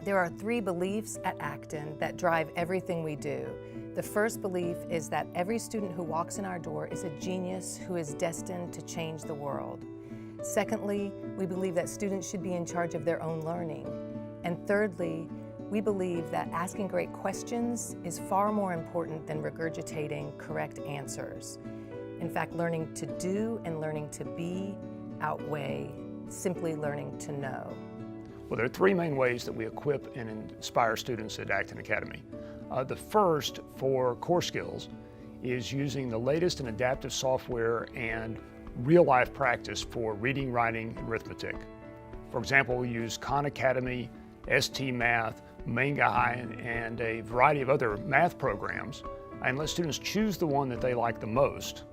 There are 3 beliefs at Acton that drive everything we do. The first belief is that every student who walks in our door is a genius who is destined to change the world. Secondly, we believe that students should be in charge of their own learning. And thirdly, we believe that asking great questions is far more important than regurgitating correct answers. In fact, learning to do and learning to be outweigh simply learning to know. Well, there are 3 main ways that we equip and inspire students at Acton Academy. The first, for core skills, is using the latest in adaptive software and real-life practice for reading, writing, and arithmetic. For example, we use Acton Academy, ST Math, Manga High, and a variety of other math programs, and let students choose the one that they like the most.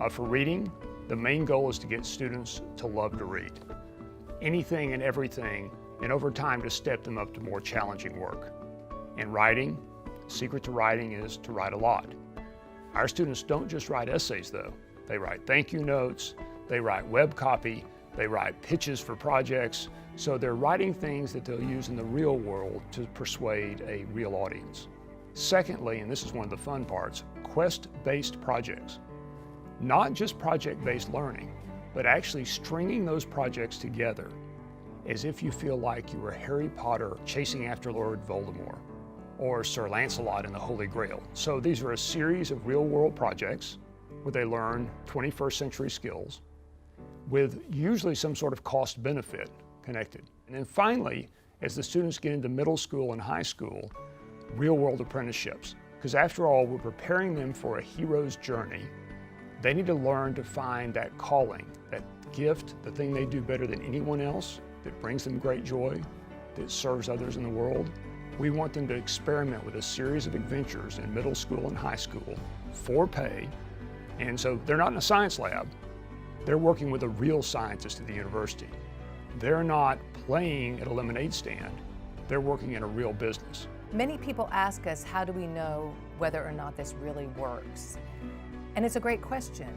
For reading, the main goal is to get students to love to read. Anything and everything, and over time to step them up to more challenging work. In writing, the secret to writing is to write a lot. Our students don't just write essays though. They write thank you notes, they write web copy, they write pitches for projects, so they're writing things that they'll use in the real world to persuade a real audience. Secondly, and this is one of the fun parts, quest-based projects. Not just project-based learning, but actually stringing those projects together as if you feel like you were Harry Potter chasing after Lord Voldemort, or Sir Lancelot in the Holy Grail. So these are a series of real-world projects where they learn 21st century skills with usually some sort of cost benefit connected. And then finally, as the students get into middle school and high school, real-world apprenticeships. Because after all, we're preparing them for a hero's journey. They need to learn to find that calling, that gift, the thing they do better than anyone else, that brings them great joy, that serves others in the world. We want them to experiment with a series of adventures in middle school and high school for pay. And so they're not in a science lab. They're working with a real scientist at the university. They're not playing at a lemonade stand. They're working in a real business. Many people ask us, how do we know whether or not this really works? And it's a great question.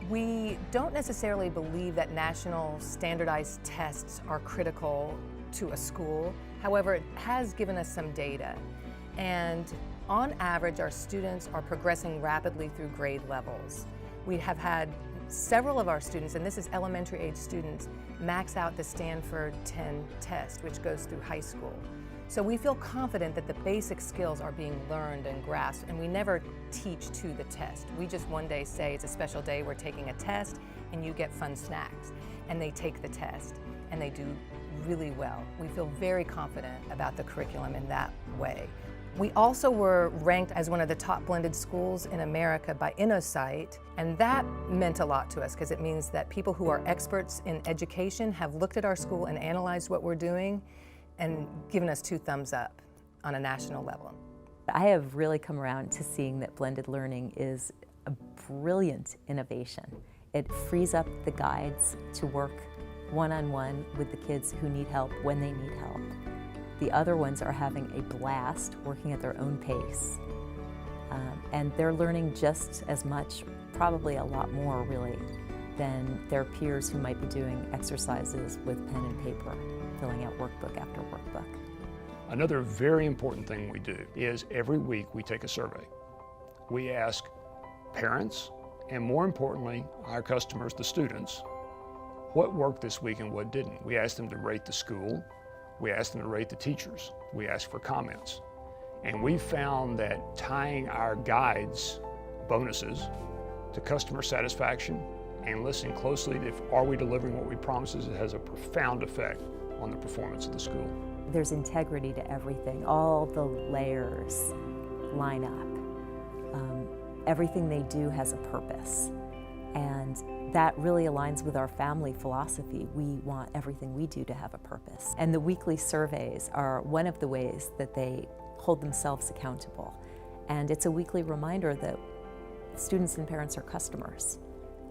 We don't necessarily believe that national standardized tests are critical to a school. However, it has given us some data. And on average, our students are progressing rapidly through grade levels. We have had several of our students, and this is elementary age students, max out the Stanford 10 test, which goes through high school. So we feel confident that the basic skills are being learned and grasped, and we never teach to the test. We just one day say it's a special day, we're taking a test, and you get fun snacks. And they take the test, and they do really well. We feel very confident about the curriculum in that way. We also were ranked as one of the top blended schools in America by InnoSight, and that meant a lot to us because it means that people who are experts in education have looked at our school and analyzed what we're doing and given us 2 thumbs up on a national level. I have really come around to seeing that blended learning is a brilliant innovation. It frees up the guides to work one-on-one with the kids who need help when they need help. The other ones are having a blast working at their own pace. And they're learning just as much, probably a lot more really, than their peers who might be doing exercises with pen and paper, filling out workbook after workbook. Another very important thing we do is every week we take a survey. We ask parents, and more importantly, our customers, the students, what worked this week and what didn't. We ask them to rate the school. We ask them to rate the teachers. We ask for comments. And we found that tying our guides' bonuses to customer satisfaction and listening closely to if are we delivering what we promised, it has a profound effect on the performance of the school. There's integrity to everything. All the layers line up. Everything they do has a purpose. And that really aligns with our family philosophy. We want everything we do to have a purpose. And the weekly surveys are one of the ways that they hold themselves accountable. And it's a weekly reminder that students and parents are customers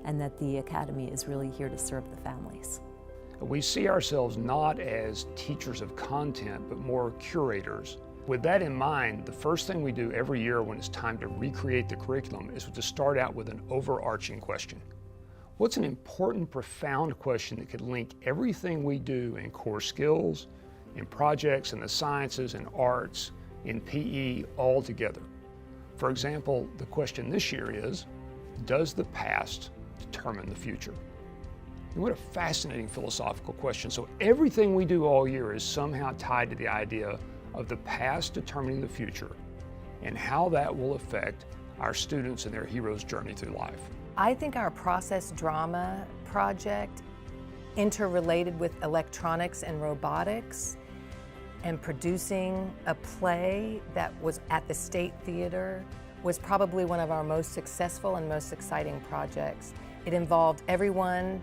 and that the Academy is really here to serve the families. We see ourselves not as teachers of content, but more curators. With that in mind, the first thing we do every year when it's time to recreate the curriculum is to start out with an overarching question. What's an important, profound question that could link everything we do in core skills, in projects, in the sciences, in arts, in PE, all together. For example, the question this year is, does the past determine the future? And what a fascinating philosophical question. So everything we do all year is somehow tied to the idea of the past determining the future and how that will affect our students and their hero's journey through life. I think our process drama project, interrelated with electronics and robotics, and producing a play that was at the State Theater, was probably one of our most successful and most exciting projects. It involved everyone,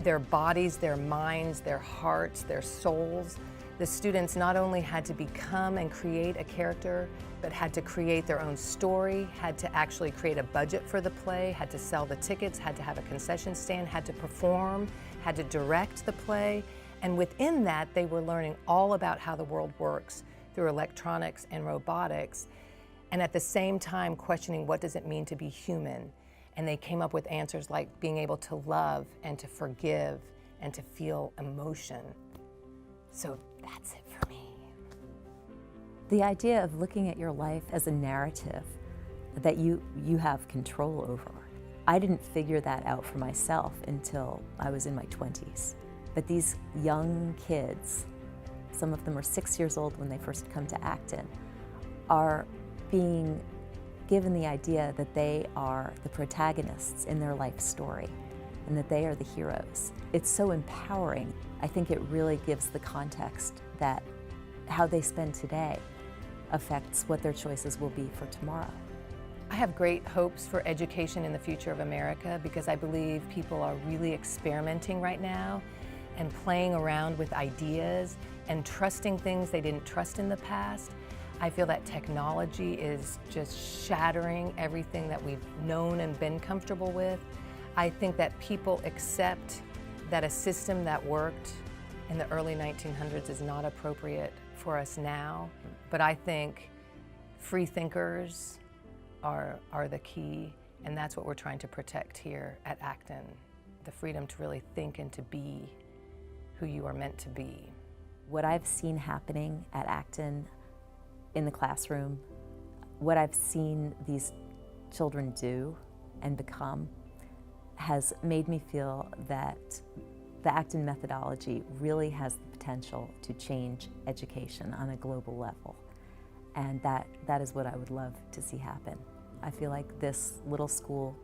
their bodies, their minds, their hearts, their souls. The students not only had to become and create a character, but had to create their own story, had to actually create a budget for the play, had to sell the tickets, had to have a concession stand, had to perform, had to direct the play. And within that, they were learning all about how the world works through electronics and robotics, and at the same time questioning what does it mean to be human. And they came up with answers like being able to love and to forgive and to feel emotion. So that's it for me. The idea of looking at your life as a narrative that you have control over. I didn't figure that out for myself until I was in my 20s. But these young kids, some of them are 6 years old when they first come to Acton, are being given the idea that they are the protagonists in their life story and that they are the heroes. It's so empowering. I think it really gives the context that how they spend today affects what their choices will be for tomorrow. I have great hopes for education in the future of America because I believe people are really experimenting right now and playing around with ideas and trusting things they didn't trust in the past. I feel that technology is just shattering everything that we've known and been comfortable with. I think that people accept that a system that worked in the early 1900s is not appropriate for us now. But I think free thinkers are the key, and that's what we're trying to protect here at Acton. The freedom to really think and to be who you are meant to be. What I've seen happening at Acton in the classroom, what I've seen these children do and become, has made me feel that the Acton methodology really has the potential to change education on a global level. And that is what I would love to see happen. I feel like this little school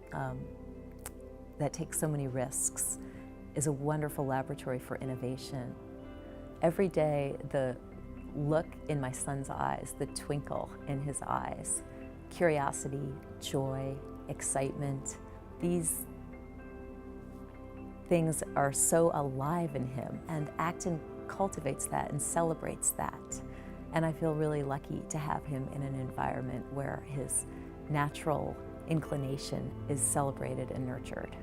that takes so many risks is a wonderful laboratory for innovation. Every day, the look in my son's eyes, the twinkle in his eyes, curiosity, joy, excitement, these things are so alive in him, and Acton cultivates that and celebrates that. And I feel really lucky to have him in an environment where his natural inclination is celebrated and nurtured.